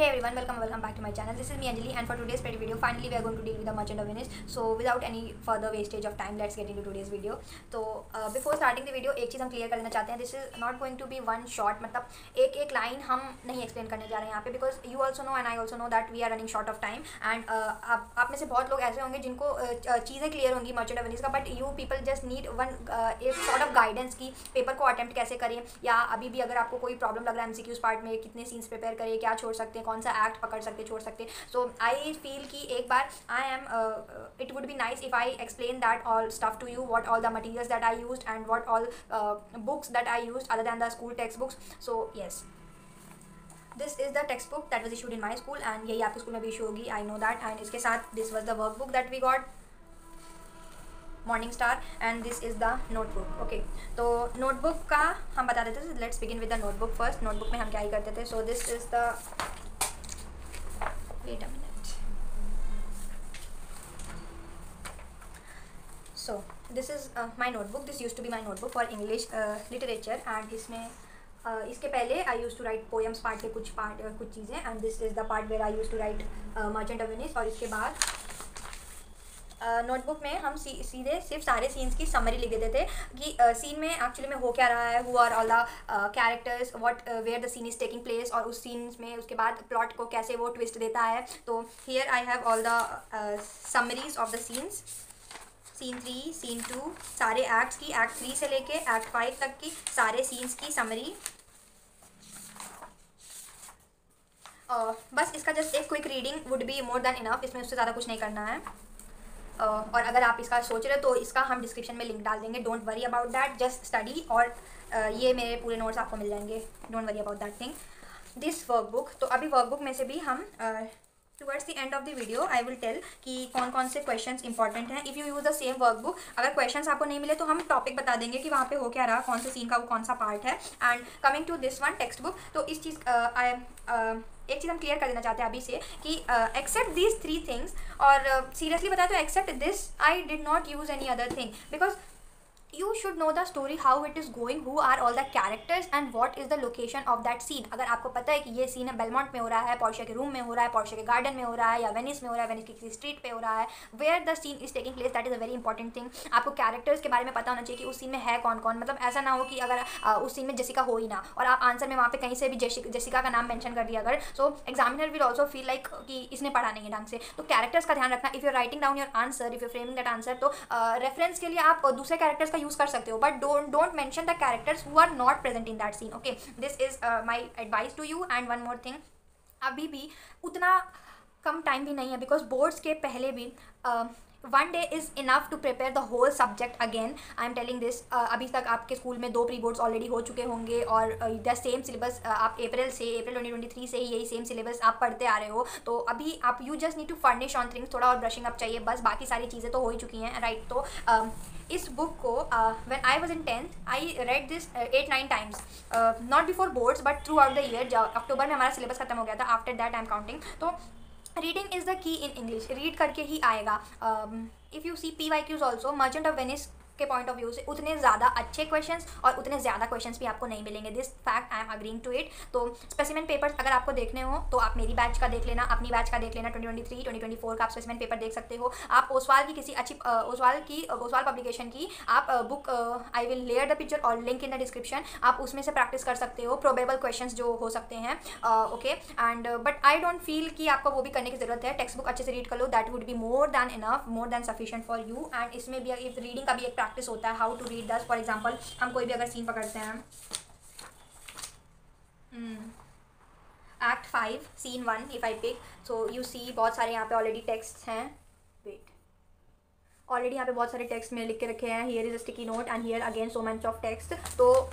Hey everyone, welcome back to my channel. This is me Anjali, and for today's pretty video, finally we are going to deal with the Merchant of Venice. So without any further wastage of time, let's get into today's video. तो before starting the video, एक चीज़ हम clear कर लेना चाहते हैं. This is not going to be one shot, मतलब एक line हम नहीं एक्सप्लेन करने जा रहे हैं यहाँ पे, because you also know and I also know that we are running short of time. And आप में से बहुत लोग ऐसे होंगे जिनको चीज़ें क्लियर होंगी Merchant of Venice का, but you people just need one एक sort of guidance की पेपर को अटेम्प्ट कैसे करें, या अभी भी अगर आपको कोई प्रॉब्लम लग रहा है MCQs पार्ट में, कितने सीन्स प्रिपेयर करें, क्या छोड़ सकते हैं, कौन सा एक्ट पकड़ सकते छोड़ सकते. सो आई फील कि एक बार I am it would be nice if I explain that all stuff to you, what all the materials that I used and what all books that I used other than the school text books. So yes, this is the text book that was issued in my school and यही आपके school में भी issue होगी, I know that. And इसके साथ this was the workbook that we got, morning star, and this is the notebook. Okay, तो notebook का हम बता देते थे. Let's begin with the notebook first. Notebook में हम क्या ही करते थे. So this is the, wait a minute. So this is my notebook. This used to be my notebook for English literature, and इसमें इसके पहले I used to write poems part के कुछ चीज़ें, and this is the part where I used to write Merchant of Venice. और इसके बाद notebook में हम सीधे सिर्फ सारे सीन्स की समरी लिख देते थे कि सीन में एक्चुअली में हो क्या रहा है, who are all the characters, what where the scene is taking place, और उस सीन में उसके बाद प्लॉट को कैसे वो ट्विस्ट देता है. तो here I have all the summaries of the scenes. Scene 3, scene 2, सारे एक्ट्स की, एक्ट 3 से लेके एक्ट 5 तक की सारे सीन्स की समरी. बस इसका जस्ट एक quick reading would be more than enough. इसमें उससे ज़्यादा कुछ नहीं करना है. और अगर आप इसका सोच रहे हो तो इसका हम डिस्क्रिप्शन में लिंक डाल देंगे. Don't worry about that, just study. और ये मेरे पूरे नोट्स आपको मिल जाएंगे. Don't worry about that thing. This workbook, तो अभी वर्कबुक में से भी हम towards the end of the video I will tell कि कौन कौन से क्वेश्चंस इंपॉर्टेंट हैं. If you use the same workbook, अगर क्वेश्चंस आपको नहीं मिले तो हम टॉपिक बता देंगे कि वहाँ पे हो क्या रहा, कौन से सीन का वो कौन सा पार्ट है. And coming to this one textbook, तो इस चीज़ एक चीज़ हम क्लियर कर देना चाहते हैं अभी से कि एक्सेप्ट दीज 3 थिंग्स, और सीरियसली बताया तो except this I did not use any other thing, because you should know the story, how it is going, who are all the characters and what is the location of that scene. अगर आपको पता है कि ये scene है Belmont में हो रहा है, पोर्शिया के रूम में हो रहा है, पोर्शिया के गार्डन में हो रहा है, या वेनिस में हो रहा है, वेनिस की किसी स्ट्रीट पे हो रहा है, where the scene is taking place, that is a very important thing. आपको कैरेक्टर्स के बारे में पता होना चाहिए कि उस सीन में है कौन कौन. मतलब ऐसा ना हो कि अगर उस सीन में जेसिका हो ही ना और आप आंसर में वहाँ पे कहीं से भी जेसिका का नाम मेंशन कर दिया अगर, so examiner will also feel like कि इसने पढ़ा नहीं है ढंग से. तो कैरेक्टर्स का ध्यान रखना. If you writing down your answer, if you framing that answer, तो रेफरेंस के लिए आप दूसरे कैरेक्टर्स का यूज़ कर सकते हो, but don't mention the characters who are not present in that scene. Okay, this is my advice to you. And one more thing, अभी भी उतना कम टाइम भी नहीं है, बिकॉज बोर्ड्स के पहले भी one day is enough to prepare the whole subject. Again I am telling this, अभी तक आपके स्कूल में 2 प्री बोर्ड्स ऑलरेडी हो चुके होंगे, और द सेम सिलेबस आप अप्रैल 2023 से ही यही सेम सिलेबस आप पढ़ते आ रहे हो. तो अभी आप you just need to furnish on things, थोड़ा और ब्रशिंग अप चाहिए बस, बाकी सारी चीज़ें तो हो ही चुकी हैं, राइट. तो इस बुक को when I was in 10th I read this 8-9 times, not before boards but throughout the year. अक्टूबर में हमारा सिलेबस खत्म हो गया था. After that I am counting. तो reading is the key in English. Read करके ही आएगा. If you see PYQs also, merchant of Venice के पॉइंट ऑफ व्यू से उतने ज़्यादा अच्छे क्वेश्चंस और उतने ज़्यादा क्वेश्चंस भी आपको नहीं मिलेंगे. This fact I am agreeing to it. तो स्पेसिमेन पेपर्स अगर आपको देखने हो तो आप मेरी बैच का देख लेना, अपनी बैच का देख लेना. 2023-2024 का आप स्पेसिमेन पेपर देख सकते हो. आप ओसवाल की किसी अच्छी ओसवाल पब्लिकेशन की आप book, I will layer the picture और लिंक इन द डिस्क्रिप्शन, आप उसमें से प्रैक्टिस कर सकते हो प्रोबेबल क्वेश्चंस जो हो सकते हैं. Okay, and but I don't feel कि आपको वो भी करने की ज़रूरत है. टेक्स्ट बुक अच्छे से रीड कर लो, that would be more than enough, more than sufficient for you. And इसमें भी रीडिंग का भी एक प्रैक्टिस होता है, how to read this. For example हम कोई भी अगर सीन पकड़ते हैं, act 5 scene 1 if I pick, so you see बहुत सारे यहाँ पे ऑलरेडी टेक्स्ट हैं. वेट, ऑलरेडी यहाँ पे बहुत सारे टेक्स्ट में लिख के रखे हैं. Here is a sticky note and here again so much of text. तो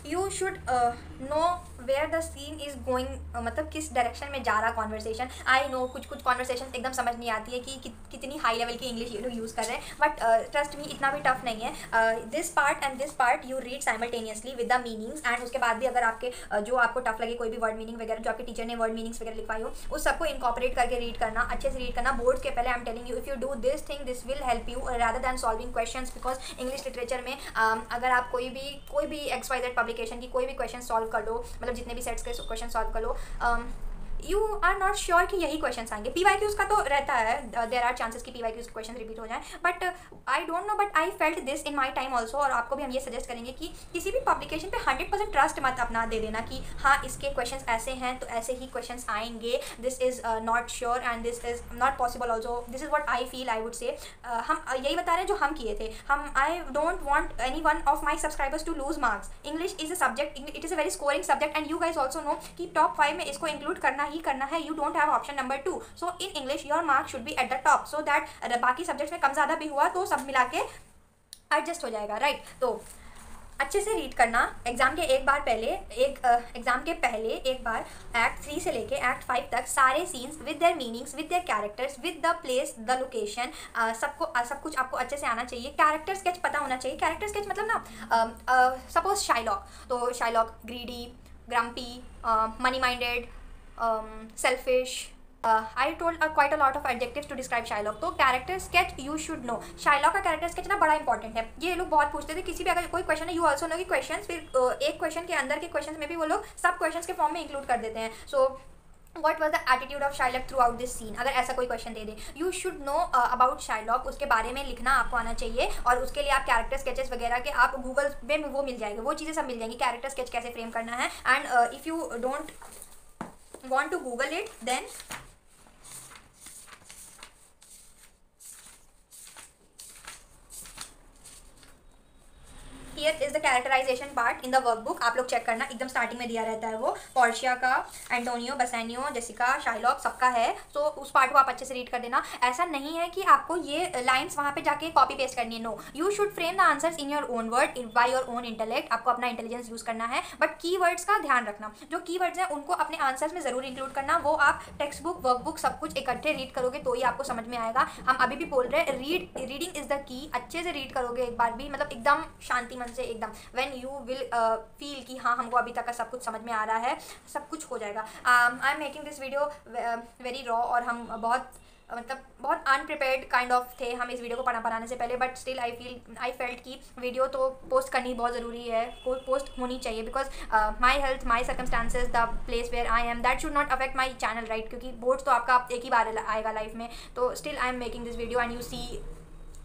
you should know where the scene is going, मतलब किस डायरेक्शन में जा रहा कॉन्वर्सेशन. आई नो कुछ कॉन्वर्सेशन एकदम समझ नहीं आती है कि कितनी हाई लेवल की इंग्लिश ये लोग यूज़ कर रहे हैं, बट ट्रस्ट मी इतना भी टफ नहीं है. This part and this part you read simultaneously with the meanings, and उसके बाद भी अगर आपके जो आपको टफ लगे कोई भी वर्ड मीनिंग वगैरह जो आपके टीचर ने वर्ड मीनिंग्स वगैरह लिखवाई हो, उस सबको इंकॉपरेट करके रीड करना, अच्छे से रीड करना. बोर्ड्स के पहले आई am telling you, if you do this thing this will help you rather than solving questions, because English literature में अगर आप कोई भी XYZ पब्लिकेशन की कोई भी क्वेश्चन सॉल्व कर लो, मतलब जितने भी सेट्स के क्वेश्चन सॉल्व कर लो, यू आर नॉट श्योर कि यही क्वेश्चन आएंगे। PYQs का तो रहता है, देयर आर चांसेस कि PYQs क्वेश्चन रिपीट हो जाए, but I don't no, but I felt this in my time also. और आपको भी हम ये सजेस्ट करेंगे कि किसी भी पब्लिकेशन पे 100% ट्रस्ट मत अपना दे देना कि हाँ इसके क्वेश्चन ऐसे हैं तो ऐसे ही क्वेश्चन आएंगे, this is not sure and this is not possible also, this is what I feel, I would say. हम यही बता रहे हैं जो हम किए थे। हम I don't want any one of my subscribers to lose marks. English is a subject, it is a very scoring subject and you guys also know कि टॉप 5 में इसको इंक्लूड करना ही करना है। You don't have option number 2, so in English your mark should be at the top, so that बाकी subjects में कम ज़्यादा भी हुआ तो सब मिला के एडजस्ट हो जाएगा, राइट। तो अच्छे से रीड करना। एग्जाम के एक बार पहले एग्जाम के पहले एक बार एक्ट 3 से लेके एक्ट 5 तक सारे scenes with their meanings, with their characters, with the place, the location, सब कुछ आपको अच्छे से आना चाहिए। कैरेक्टर स्केच पता होना चाहिए। कैरेक्टर स्केच मतलब ना, सपोज शाइलॉक, तो Shylock greedy, grumpy, money minded, selfish, I told quite a lot of adjectives to describe Shylock. तो character sketch you should no. Shylock का कैरेक्टर स्केच ना बड़ा इंपॉर्टेंट है। ये लोग बहुत पूछते थे किसी भी अगर कोई क्वेश्चन है, यू ऑल्सो नो कि क्वेश्चन फिर एक क्वेश्चन के अंदर के क्वेश्चन में भी वो लोग सब क्वेश्चन के फॉर्म में इंक्लूड कर देते हैं। So what was the attitude of Shylock throughout this scene, अगर ऐसा कोई क्वेश्चन दे दे, you should know about Shylock, उसके बारे में लिखना आपको आना चाहिए। और उसके लिए आप कैरेक्टर स्केचेस वगैरह के आप गूगल में वो मिल जाएंगे, वो चीज़ें सब मिल जाएंगी, कैरेक्टर स्केच कैसे फ्रेम करना है। And if you don't want to Google it then here is the characterization part in the workbook. आप लोग चेक करना, एकदम स्टार्टिंग में दिया रहता है वो। पोर्शिया का, एंटोनियो, बसैनियो, जेसिका, शाइलॉक सबका है, तो उस पार्ट को आप अच्छे से रीड कर देना। ऐसा नहीं है कि आपको ये लाइन्स वहाँ पे जाके कॉपी पेस्ट करनी है, no, you should frame the answers in your own word by your own intellect. आपको अपना इंटेलिजेंस यूज़ करना है, बट की वर्ड्स का ध्यान रखना। जो की वर्ड्स हैं उनको अपने आंसर्स में ज़रूर इंक्लूड करना। वो आप टेक्स्ट बुक, वर्कबुक सब कुछ इकट्ठे रीड करोगे तो ही आपको समझ में आएगा। हम अभी भी बोल रहे हैं रीडिंग इज़ द की। अच्छे से रीड करोगे एक बार भी, मतलब एकदम शांति मन से, एकदम व्हेन यू विल फील कि हाँ हमको अभी तक का सब कुछ समझ में आ रहा है, सब कुछ हो जाएगा। आई am making this video very raw, और हम बहुत अनप्रिपेयर्ड काइंड ऑफ थे हम इस वीडियो को बनाने से पहले, बट स्टिल आई फेल्ट कि वीडियो तो पोस्ट करनी बहुत ज़रूरी है, पोस्ट होनी चाहिए, because my health, my circumstances, the place where I am, that should not affect my channel, right. क्योंकि बोर्ड्स तो आपका एक ही बार आएगा लाइफ में, तो still I am making this video and you see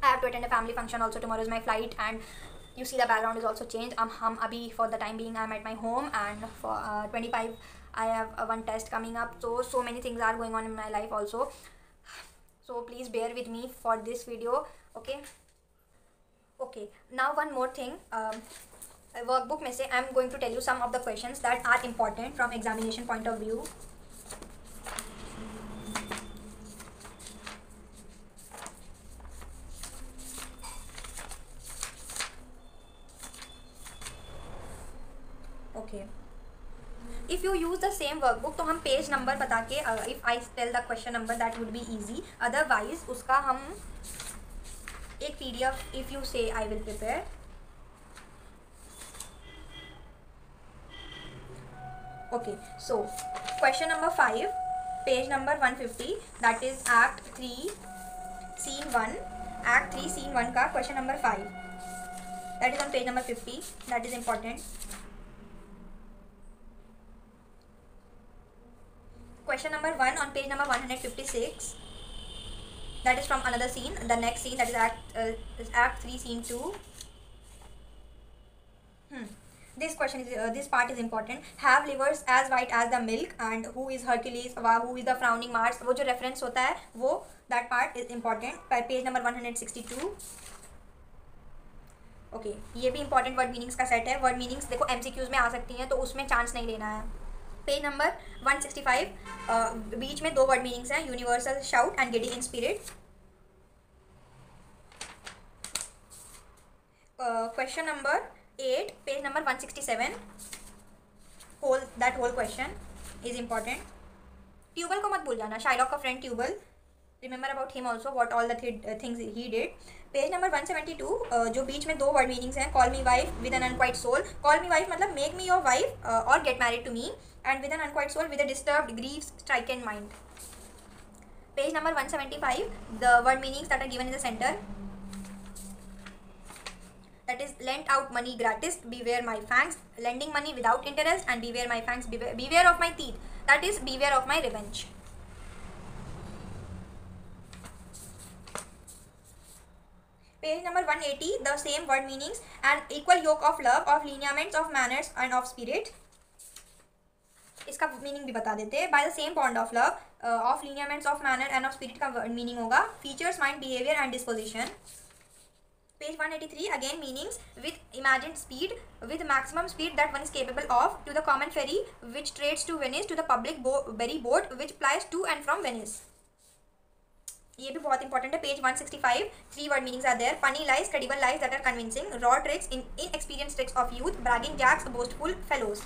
I have to attend a family function also, tomorrow is my flight and you see the background is also changed. हम अभी for the time being I'm at my home, and for 25 I have one test coming up, so many things are going on in my life also, so please bear with me for this video, okay. Now one more thing, workbook में से I'm going to tell you some of the questions that are important from examination point of view. Okay, if you use the same workbook तो हम page number बता के, if I tell the question number that would be easy, otherwise उसका हम एक PDF, if you say I will prepare, okay, so question number 5, page number 150, that is act 3 scene 1, act 3 scene 1 का question number 5, that is on page number 50, that is important. Question number 1 on page number 156, that is from another scene, the next scene, that is act 3 scene 2. This question is this part is important. Have livers as white as the milk, and who is Hercules, who is the frowning Mars, वो जो reference होता है वो, that part is important. Page number 162. okay, ये भी important word meanings का set है। word meanings देखो MCQs में आ सकती हैं, तो उसमें चांस नहीं लेना है। पेज नंबर 165, बीच में 2 वर्ड मीनिंग्स हैं, universal shout and getting in spirit. Question number 8, page number 167, whole question is important. Tubal को मत भूल जाना, शाइलॉक का friend Tubal, remember about him also, what all the things he did. Page number 172, जो बीच में 2 word meanings हैं, call me wife with an unquiet soul. Call me wife मतलब मेक मी योर वाइफ और get married to me, and with an unquiet soul, with a disturbed, grief stricken mind. Page number 175, the word meanings that are given in the center, that is lent out money gratis, beware my fangs, lending money without interest, and beware my fangs, beware of my teeth. That is beware of my revenge. Page number 180, the same word meanings. An equal yoke of love, of lineaments, of manners and of spirit. इसका meaning भी बता देते हैं. By the same bond of love, of lineaments, of manner and of spirit का meaning होगा features, mind, behaviour and disposition. Page 183, again meanings. With imagined speed, with maximum speed that one is capable of, to the common ferry which trades to Venice, to the public ferry boat which plies to and from Venice. ये भी बहुत important है. Page 165, 3 word meanings are there. Funny lies, credible lies that are convincing, raw tricks, inexperience tricks of youth, bragging jacks, boastful fellows.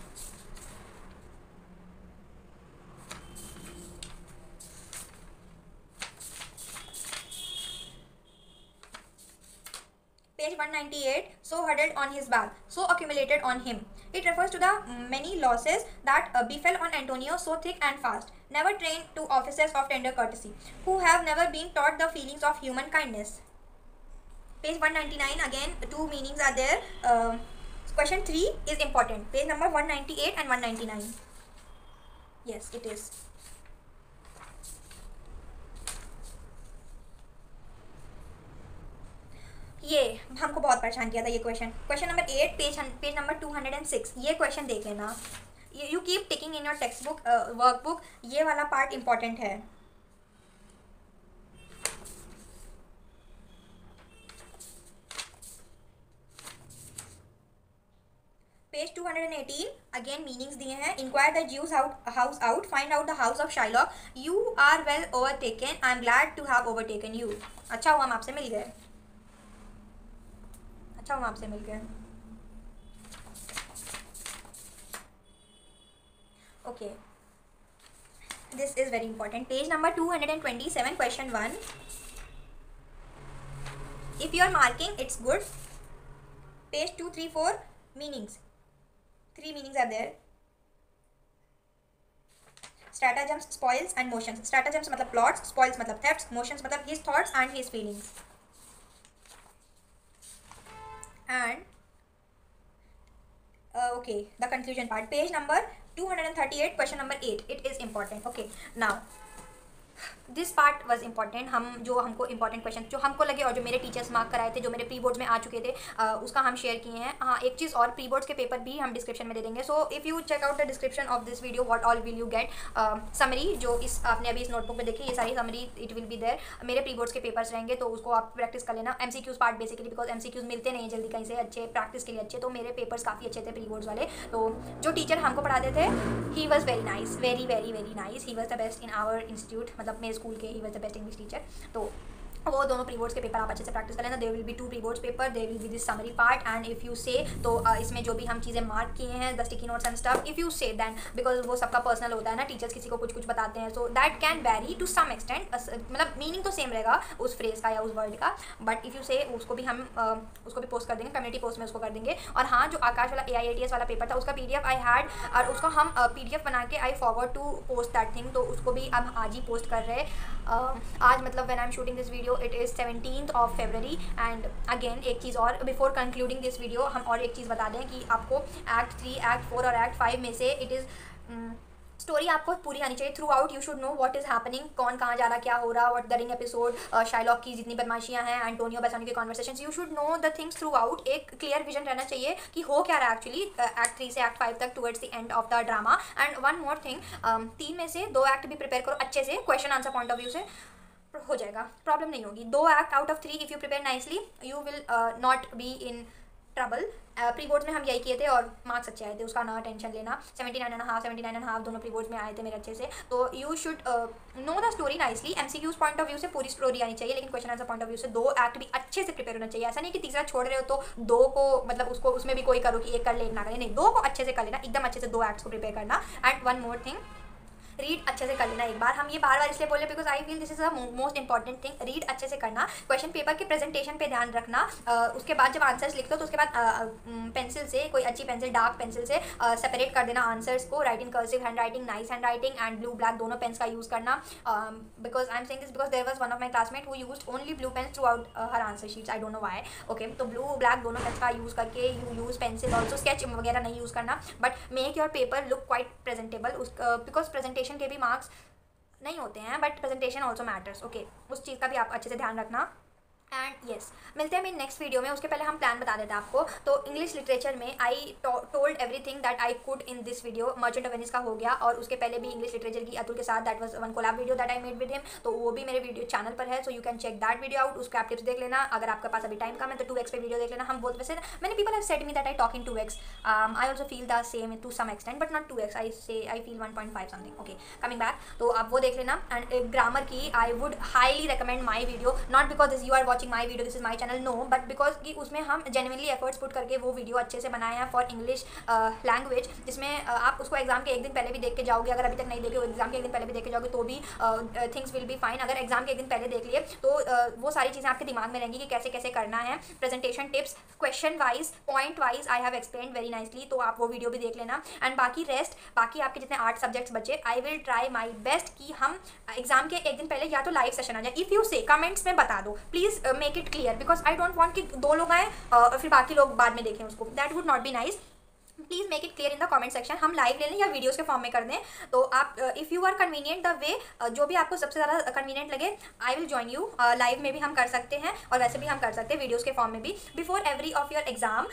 Page 198, so huddled on his back, so accumulated on him. It refers to the many losses that befell on Antonio, so thick and fast, never trained to officers of tender courtesy, who have never been taught the feelings of human kindness. Page 199, again 2 meanings are there. Question 3 is important. Page number 198 and 199. Yes, it is. ये हमको बहुत परेशान किया था ये question. Question number 8, page number 206. ये question देख लेना. You keep ticking in your textbook, workbook. ये वाला पार्ट इंपॉर्टेंट है. पेज 218, अगेन मीनिंग्स दिए हैं. Inquire the Jews house out, find out the house of Shylock, you are well overtaken, I am glad to have overtaken you. अच्छा हुआ हम आपसे मिल गए. अच्छा हुआ आपसे मिल गए. Okay, this is very important. Page number 227, question 1. If you are marking it's good. Page 234, meanings. 3 meanings are there. Stratagems, spoils and motions. Stratagems मतलब plots, spoils मतलब thefts, motions मतलब his thoughts and his feelings. And okay, the conclusion part. Page number 238, question number 8. It is important. Okay, now this part was important. हम जो हमको important question जो हमको लगे और जो मेरे टीचर्स मार्क कराए थे, जो मेरे प्री बोर्ड्स में आ चुके थे, उसका हम शेयर किए हैं. हाँ, एक चीज़ और, प्री बोर्ड्स के पेपर भी हम डिस्क्रिप्शन में दे देंगे. So if you check out the description of this video, what all will you get. Summary जो इस आपने अभी इस नोटबुक में देखी, ये सारी summary it will be there. मेरे प्री बोर्ड्स के पेपर्स रहेंगे, तो उसको आप प्रैक्टिस कर लेना. MCQs part basically, because MCQs मिलते नहीं जल्दी कहीं से अच्छे प्रैक्टिस के लिए अच्छे. तो मेरे पेपर्स काफ़ी अच्छे थे प्री बोर्ड्स वाले. तो जो टीचर हमको पढ़ाते थे, he was very nice, very very very nice. He was the best in our institute, मतलब मेरे स्कूल के he was the best English teacher. तो वो दोनों प्री बोर्ड्स के पेपर आप अच्छे से प्रैक्टिस कर लेना. There will be 2 pre boards paper, there will be this summary part. And if you say, तो इसमें जो भी हम चीज़ें मार्क किए हैं, the sticky notes and stuff, if you से दैन, बिकॉज वो सबका पर्सनल होता है ना, टीचर्स किसी को कुछ कुछ बताते हैं, so that can very to some extent. मतलब मीनिंग तो सेम रहेगा उस फ्रेज का या उस वर्ड का, बट इफ़ यू से, उसको भी हम उसको भी पोस्ट कर देंगे, कम्युनिटी पोस्ट में उसको कर देंगे. और हाँ, जो आकाश वाला AIATS वाला पेपर था, उसका PDF आई हैड, और उसको हम PDF बना के I forward to post that thing. तो उसको भी अब आज ही पोस्ट कर रहे हैं. आज मतलब when I am shooting this video, it is 17th of February. And again एक चीज़ और, बिफोर कंक्लूडिंग दिस वीडियो, हम और एक चीज़ बता दें कि आपको Act 3, Act 4 और Act 5 में से इट इज़ स्टोरी आपको पूरी आनी चाहिए. Through out you should know what is happening, कौन कहाँ जा रहा, क्या हो रहा, what the ring episode, Shylock की जितनी बदमाशियाँ हैं, एंटोनियो बेसानियो के conversations, you should know the things through out. एक क्लियर विजन रहना चाहिए कि हो क्या रहा है एक्चुअली Act 3 से Act 5 तक, towards the end of the drama. And one more thing, 3 में से 2 एक्ट भी प्रिपेयर करो अच्छे से, question answer point of view से हो जाएगा, प्रॉब्लम नहीं होगी. 2 act out of 3 if you prepare nicely, you will not be in trouble. Pre boards में हम यही किए थे और मार्क्स अच्छे आए थे, उसका ना टेंशन लेना. 79.5 दोनों प्री बोर्ड्स में आए थे मेरे अच्छे से. तो you should know the story nicely. MCQs point of view से पूरी स्टोरी आनी चाहिए, लेकिन question answer point of view से 2 एक्ट भी अच्छे से प्रिपेयर होना चाहिए. ऐसा नहीं कि तीसरा छोड़ रहे हो तो 2 को मतलब उसको उसमें भी कोई करो कि एक कर ले, एक ना करे, नहीं, 2 को अच्छे से कर लेना, एकदम अच्छे से 2 एक्ट्स को प्रिपेयर करना. And one more thing, read अच्छे से कर लेना एक बार। हम ये बार बार इसलिए बोले because I feel this is the most important thing. Read अच्छे से करना, क्वेश्चन पेपर के प्रेजेंटेशन पे ध्यान रखना। उसके बाद जब आंसर्स लिखते हो तो उसके बाद पेंसिल से, कोई अच्छी पेंसिल, डार्क पेंसिल से सेपरेट कर देना आंसर्स को। Write in cursive handwriting, nice handwriting and blue black दोनों पेन्स का यूज़ करना। Because I am saying this because there was one of my classmate who used only blue pens throughout her answer sheets, I don't know why. Okay, तो blue black दोनों pens का use करके you use pencil also, sketch वगैरह नहीं use करना, but make your paper look quite presentable. Because presentation के भी marks नहीं होते हैं, but presentation also matters. Okay, उस चीज़ का भी आप अच्छे से ध्यान रखना। एंड येस, मिलते हैं मेरी नेक्स्ट वीडियो में। उसके पहले हम प्लान बता देते हैं आपको। तो इंग्लिश लिटरेचर में I told everything that I could in this video. Merchant of Venice का हो गया, और उसके पहले भी इंग्लिश लिटरेचर की अतुल के साथ, that was one collab video that I made with him, तो वो भी मेरे वीडियो चैनल पर है, so you can check that video out. उसके आप टिप्स देख लेना। अगर आपके पास अभी टाइम कम है तो 2x पे वीडियो देख लेना। हम बहुत, वैसे मैंने people have said me that I talk in 2x, I also feel the same to some extent, but not 2x, I feel 1.5 something. Okay, coming back, तो आप वो देख लेना। एंड ग्रामर की I would highly recommend my video, not because this you are watching my video, this is my channel, no, but because कि उसमें हम genuinely efforts put करके वो वीडियो अच्छे से बनाए हैं फॉर इंग्लिश लैंग्वेज, जिसमें आप उसको एग्जाम के एक दिन पहले भी देख के जाओगे। अगर अभी तक नहीं देखे हो, एग्जाम के एक दिन पहले भी देख के जाओगे तो भी थिंग्स विल बी फाइन। अगर एग्जाम के एक दिन पहले देख लिए तो वो सारी चीज़ें आपके दिमाग में रहेंगी कि कैसे कैसे करना है। Presentation tips question wise, point wise I have explain very nicely, तो आप वो वीडियो भी देख लेना। एंड बाकी आपके जितने 8 सब्जेक्ट्स बचे, I will try my best कि हम एग्जाम के एक दिन पहले या तो लाइव सेशन आ जाए। इफ़ यू से कमेंट्स में बता दो, please make it clear, because I don't want कि 2 लोग आए और फिर बाकी लोग बाद में देखें उसको, that would not be nice. Please make it clear in the comment section. हम लाइव ले लें या वीडियोस के फॉर्म में कर दें, तो आप if you are convenient the way, जो भी आपको सबसे ज़्यादा कन्वीनियंट लगे, I will join you. Live में भी हम कर सकते हैं और वैसे भी हम कर सकते हैं वीडियोस के फॉर्म में भी। Before every of your exam,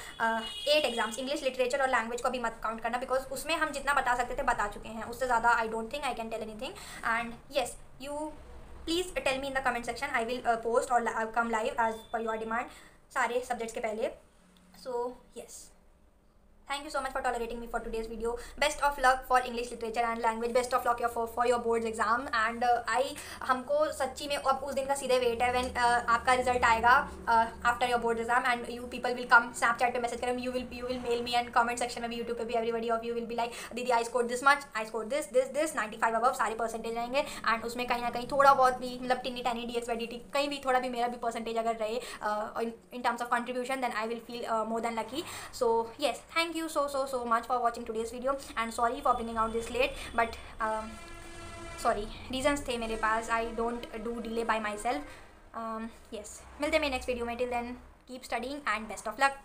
8 exams, English literature और लैंग्वेज को भी मत काउंट करना, बिकॉज उसमें हम जितना बता सकते थे बता चुके हैं, उससे ज़्यादा I don't think I can tell anything. And yes, you please tell me in the comment section, I will post और come live as per your demand सारे सब्जेक्ट्स के पहले। So yes, thank you so much for tolerating me for today's video. Best of luck for English literature and language. Best of luck for your boards exam. And हमको सच्ची में अब उस दिन का सीधे वेट है when आपका रिजल्ट आएगा after your board exam, and you people will come Snapchat पे मैसेज करें, you will mail me, and comment section में भी YouTube पे भी everybody of you will be like, दीदी I scored this much, I scored this 95 above, सारे percentage आएंगे। And उसमें कहीं ना कहीं थोड़ा बहुत भी, मतलब टिनी टैनी DX by DT कहीं भी थोड़ा भी मेरा भी परसेंटेज अगर रहे in terms of contribution, then I will feel more than lucky. So yes, thank you so much for watching today's video, and sorry for bringing out this late, but sorry, reasons थे मेरे पास, I don't do delay by myself. Yes, मिलते हैं मेरे next video में, till then keep studying and best of luck.